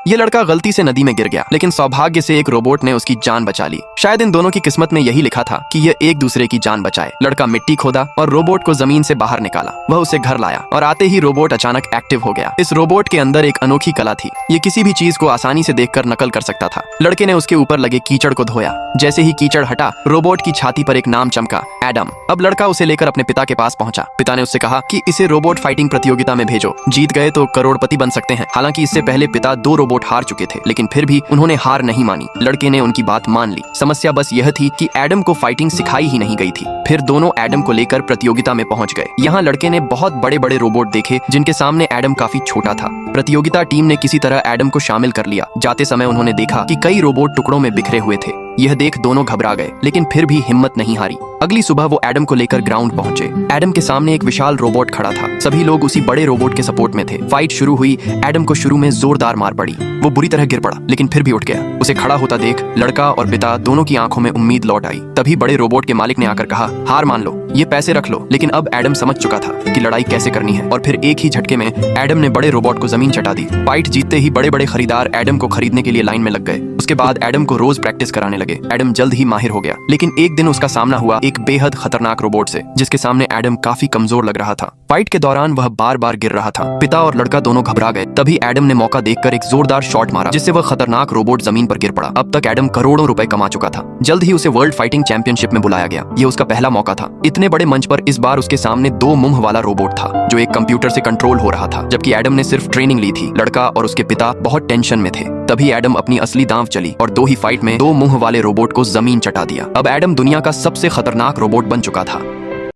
ये लड़का गलती से नदी में गिर गया, लेकिन सौभाग्य से एक रोबोट ने उसकी जान बचा ली। शायद इन दोनों की किस्मत में यही लिखा था कि ये एक दूसरे की जान बचाए। लड़का मिट्टी खोदा और रोबोट को जमीन से बाहर निकाला। वह उसे घर लाया और आते ही रोबोट अचानक एक्टिव हो गया। इस रोबोट के अंदर एक अनोखी कला थी। ये किसी भी चीज को आसानी से देखकर नकल कर सकता था। लड़के ने उसके ऊपर लगे कीचड़ को धोया। जैसे ही कीचड़ हटा, रोबोट की छाती पर एक नाम चमका, एडम। अब लड़का उसे लेकर अपने पिता के पास पहुंचा। पिता ने उससे कहा कि इसे रोबोट फाइटिंग प्रतियोगिता में भेजो, जीत गए तो करोड़पति बन सकते हैं। हालांकि इससे पहले पिता 2 रोबोट हार चुके थे, लेकिन फिर भी उन्होंने हार नहीं मानी। लड़के ने उनकी बात मान ली। समस्या बस यह थी कि एडम को फाइटिंग सिखाई ही नहीं गई थी। फिर दोनों एडम को लेकर प्रतियोगिता में पहुंच गए। यहाँ लड़के ने बहुत बड़े बड़े रोबोट देखे, जिनके सामने एडम काफी छोटा था। प्रतियोगिता टीम ने किसी तरह एडम को शामिल कर लिया। जाते समय उन्होंने देखा कि कई रोबोट टुकड़ों में बिखरे हुए थे। यह देख दोनों घबरा गए, लेकिन फिर भी हिम्मत नहीं हारी। अगली सुबह वो एडम को लेकर ग्राउंड पहुंचे। एडम के सामने एक विशाल रोबोट खड़ा था। सभी लोग उसी बड़े रोबोट के सपोर्ट में थे। फाइट शुरू हुई। एडम को शुरू में जोरदार मार पड़ी। वो बुरी तरह गिर पड़ा, लेकिन फिर भी उठ गया। उसे खड़ा होता देख लड़का और पिता दोनों की आंखों में उम्मीद लौट आई। तभी बड़े रोबोट के मालिक ने आकर कहा, हार मान लो, ये पैसे रख लो। लेकिन अब एडम समझ चुका था कि लड़ाई कैसे करनी है, और फिर एक ही झटके में एडम ने बड़े रोबोट को जमीन चटा दी। फाइट जीतते ही बड़े बड़े खरीदार एडम को खरीदने के लिए लाइन में लग गए। उसके बाद एडम को रोज प्रैक्टिस कराने लगे। एडम जल्द ही माहिर हो गया। लेकिन एक दिन उसका सामना हुआ एक बेहद खतरनाक रोबोट से, जिसके सामने एडम काफी कमजोर लग रहा था। फाइट के दौरान वह बार बार गिर रहा था। पिता और लड़का दोनों घबरा गए। तभी एडम ने मौका देखकर एक जोरदार शॉट मारा, जिससे वह खतरनाक रोबोट जमीन पर गिर पड़ा। अब तक एडम करोड़ों रुपए कमा चुका था। जल्द ही उसे वर्ल्ड फाइटिंग चैंपियनशिप में बुलाया गया। ये उसका पहला मौका था। इतने बड़े मंच पर इस बार उसके सामने 2 मुंह वाला रोबोट था, जो एक कंप्यूटर से कंट्रोल हो रहा था, जबकि एडम ने सिर्फ ट्रेनिंग ली थी। लड़का और उसके पिता बहुत टेंशन में थे। तभी एडम अपनी असली दांव चली और 2 ही फाइट में 2 मुंह वाले रोबोट को जमीन चटा दिया। अब एडम दुनिया का सबसे खतरनाक रोबोट बन चुका था।